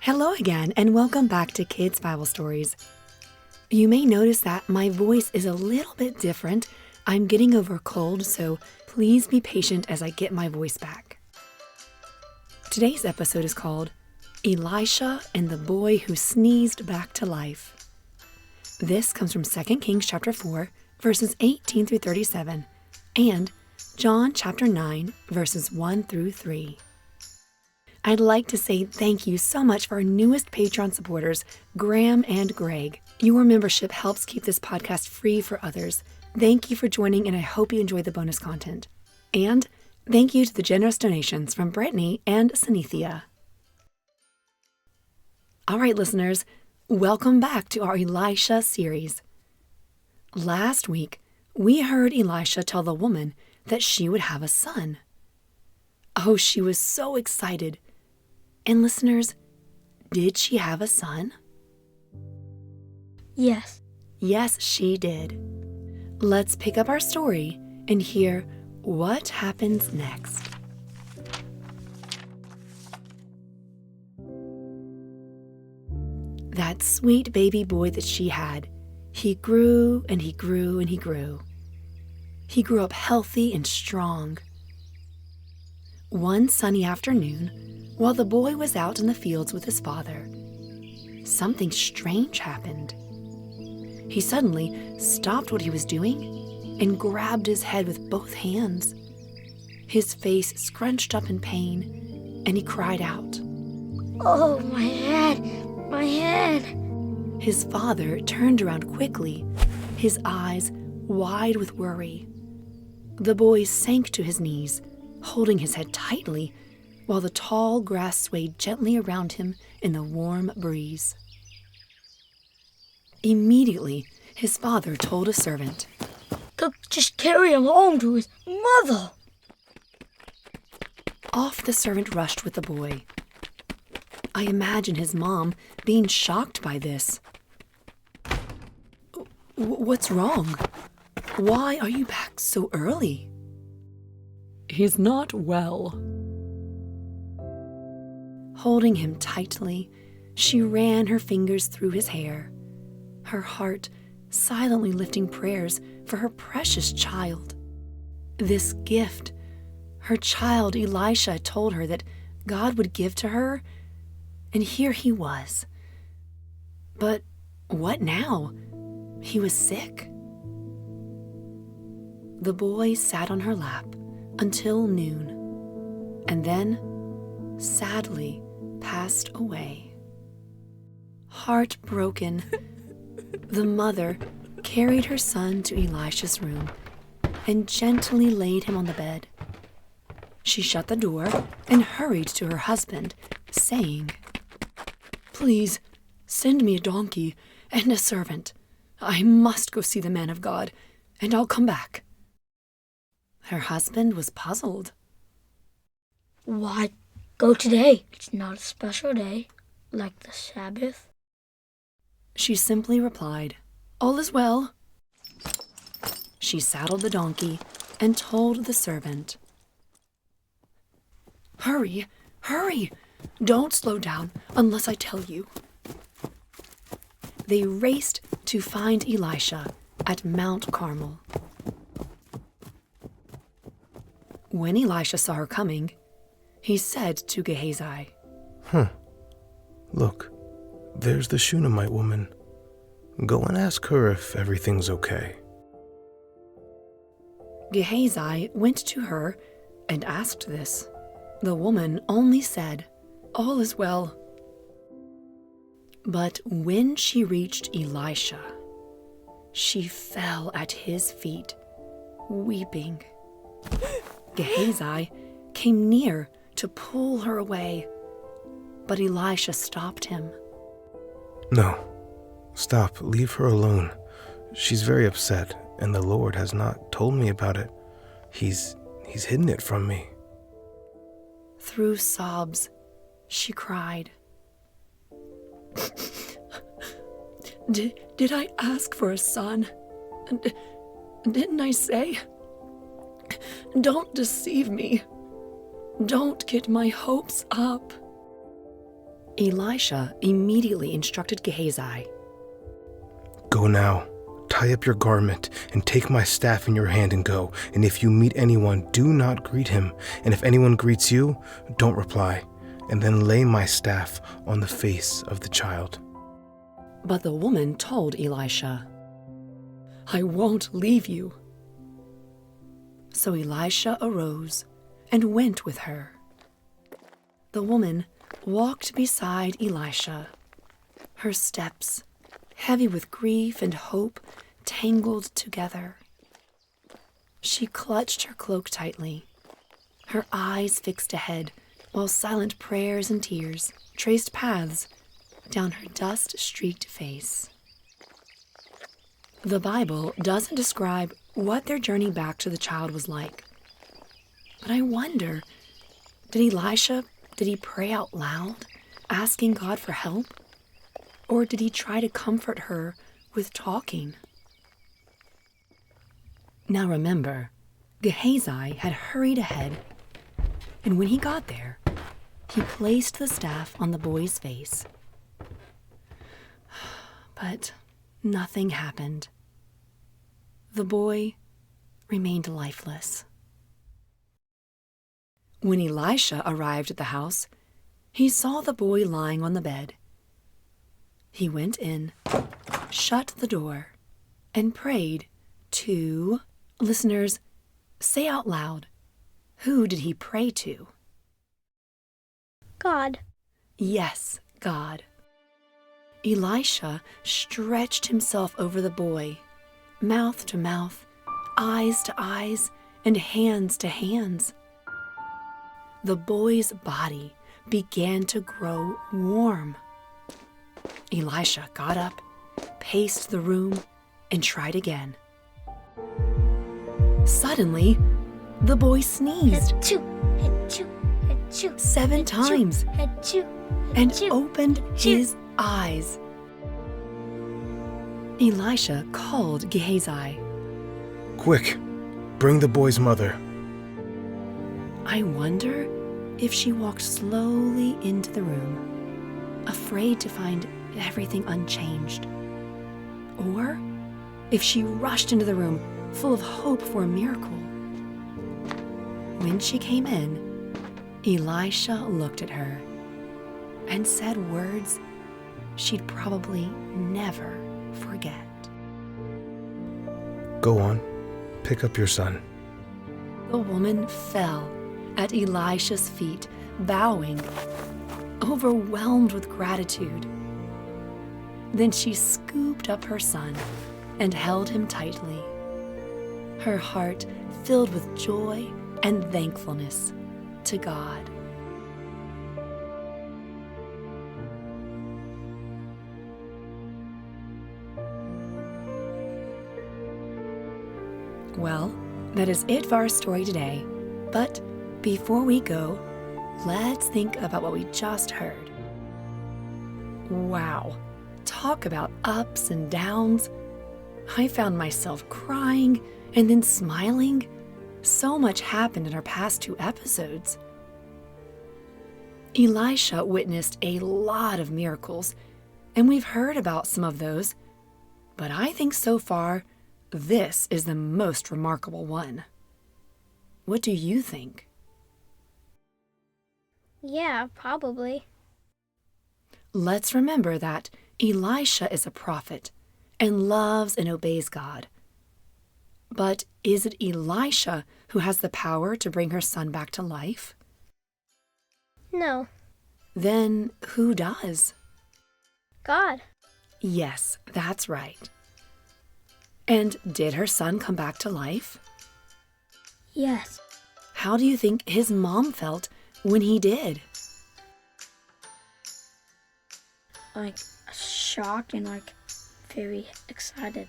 Hello again, and welcome back to Kids Bible Stories. You may notice that my voice is a little bit different. I'm getting over a cold, so please be patient as I get my voice back. Today's episode is called Elisha and the Boy Who Sneezed Back to Life. This comes from 2 Kings chapter 4, verses 18 through 37, and John chapter 9, verses 1 through 3. I'd like to say thank you so much for our newest Patreon supporters, Graham and Greg. Your membership helps keep this podcast free for others. Thank you for joining, and I hope you enjoy the bonus content. And thank you to the generous donations from Brittany and Sanithia. All right, listeners, welcome back to our Elisha series. Last week, we heard Elisha tell the woman that she would have a son. Oh, she was so excited. And listeners, did she have a son? Yes. Yes, she did. Let's pick up our story and hear what happens next. That sweet baby boy that she had, he grew and he grew and he grew. He grew up healthy and strong. One sunny afternoon, while the boy was out in the fields with his father, something strange happened. He suddenly stopped what he was doing and grabbed his head with both hands. His face scrunched up in pain, and he cried out, "Oh, my head! My head!" His father turned around quickly, his eyes wide with worry. The boy sank to his knees, holding his head tightly, while the tall grass swayed gently around him in the warm breeze. Immediately, his father told a servant, Just carry him home to his mother." Off the servant rushed with the boy. I imagine his mom being shocked by this. What's wrong? Why are you back so early? He's not well. Holding him tightly, she ran her fingers through his hair, her heart silently lifting prayers for her precious child. This gift, her child Elisha told her that God would give to her, and here he was. But what now? He was sick. The boy sat on her lap until noon, and then, sadly, passed away. Heartbroken, the mother carried her son to Elisha's room and gently laid him on the bed. She shut the door and hurried to her husband, saying, "Please, send me a donkey and a servant. I must go see the man of God, and I'll come back." Her husband was puzzled. "Why go today? It's not a special day, like the Sabbath." She simply replied, "All is well." She saddled the donkey and told the servant, "Hurry, hurry! Don't slow down unless I tell you." They raced to find Elisha at Mount Carmel. When Elisha saw her coming, he said to Gehazi, Look, there's the Shunammite woman. Go and ask her if everything's okay." Gehazi went to her and asked this. The woman only said, "All is well." But when she reached Elisha, she fell at his feet, weeping. Gehazi came near to pull her away, but Elisha stopped him. "No, stop, leave her alone. She's very upset, and the Lord has not told me about it. He's hidden it from me." Through sobs, she cried, Did I ask for a son? Didn't I say? Don't deceive me. Don't get my hopes up." Elisha immediately instructed Gehazi. Go now, tie up your garment, and take my staff in your hand and go. And if you meet anyone, do not greet him. And if anyone greets you, don't reply. And then lay my staff on the face of the child. But the woman told Elisha, I won't leave you. So Elisha arose and went with her. The woman walked beside Elisha, her steps, heavy with grief and hope, tangled together. She clutched her cloak tightly, her eyes fixed ahead, while silent prayers and tears traced paths down her dust-streaked face. The Bible doesn't describe what their journey back to the child was like. But I wonder, did he pray out loud, asking God for help? Or did he try to comfort her with talking? Now remember, Gehazi had hurried ahead, and when he got there, he placed the staff on the boy's face. But nothing happened. The boy remained lifeless. When Elisha arrived at the house, he saw the boy lying on the bed. He went in, shut the door, and prayed to... Listeners, say out loud, who did he pray to? God. Yes, God. Elisha stretched himself over the boy, mouth to mouth, eyes to eyes, and hands to hands. The boy's body began to grow warm. Elisha got up, paced the room, and tried again. Suddenly, the boy sneezed Achoo, achoo, achoo, 7 times achoo, and achoo, opened achoo. his eyes. Elisha called Gehazi. Quick, bring the boy's mother. I wonder if she walked slowly into the room, afraid to find everything unchanged. Or if she rushed into the room full of hope for a miracle. When she came in, Elisha looked at her and said words she'd probably never forget. Go on, pick up your son. The woman fell at Elisha's feet, bowing, overwhelmed with gratitude. Then she scooped up her son and held him tightly, her heart filled with joy and thankfulness to God. Well, that is it for our story today. But before we go, let's think about what we just heard. Wow, talk about ups and downs. I found myself crying and then smiling. So much happened in our past 2 episodes. Elisha witnessed a lot of miracles, and we've heard about some of those. But I think so far, this is the most remarkable one. What do you think? Yeah, probably. Let's remember that Elisha is a prophet and loves and obeys God. But is it Elisha who has the power to bring her son back to life? No. Then who does? God. Yes, that's right. And did her son come back to life? Yes. How do you think his mom felt when he did? Like shocked and very excited.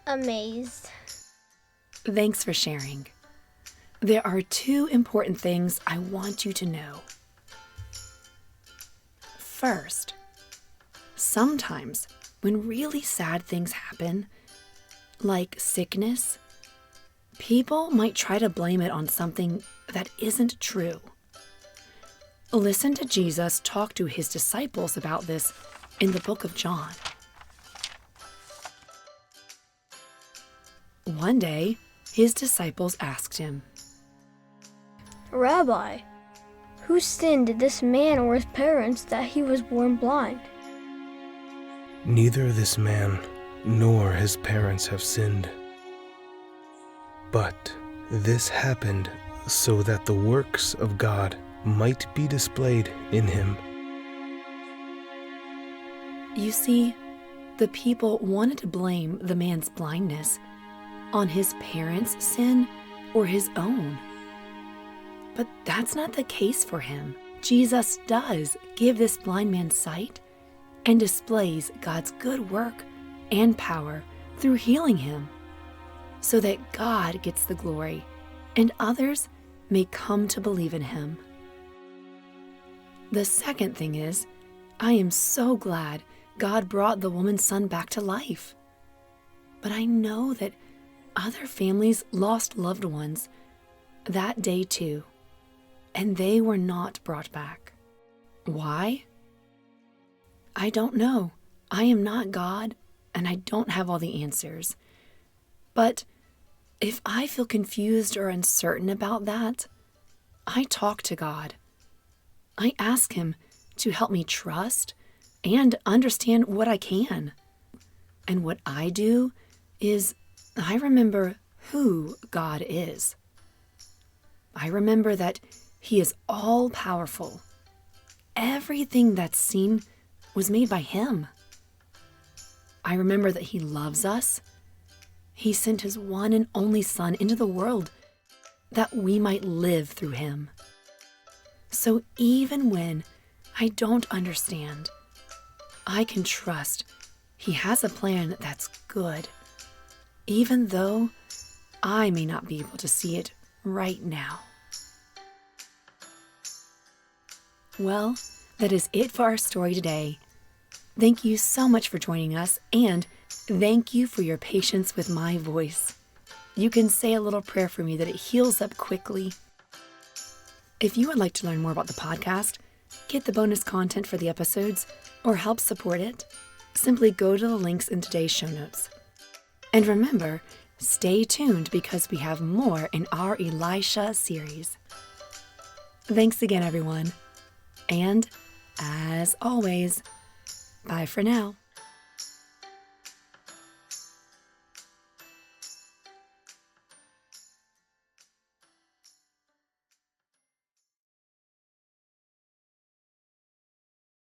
Amazed. Thanks for sharing. There are 2 important things I want you to know. First, sometimes when really sad things happen, like sickness, people might try to blame it on something that isn't true. Listen to Jesus talk to his disciples about this in the book of John. One day, his disciples asked him, Rabbi, who sinned, this man or his parents, that he was born blind? Neither this man nor his parents have sinned. But this happened so that the works of God might be displayed in him. You see, the people wanted to blame the man's blindness on his parents' sin or his own. But that's not the case for him. Jesus does give this blind man sight and displays God's good work and power through healing him, so that God gets the glory and others may come to believe in him. The second thing is, I am so glad God brought the woman's son back to life. But I know that other families lost loved ones that day too, and they were not brought back. Why? I don't know. I am not God, and I don't have all the answers. But if I feel confused or uncertain about that, I talk to God. I ask him to help me trust and understand what I can. And what I do is I remember who God is. I remember that he is all-powerful. Everything that's seen was made by him. I remember that he loves us. He sent his one and only Son into the world that we might live through him. So even when I don't understand, I can trust he has a plan that's good, even though I may not be able to see it right now. Well, that is it for our story today. Thank you so much for joining us, and thank you for your patience with my voice. You can say a little prayer for me that it heals up quickly. If you would like to learn more about the podcast, get the bonus content for the episodes, or help support it, simply go to the links in today's show notes. And remember, stay tuned because we have more in our Elisha series. Thanks again, everyone. And as always, bye for now.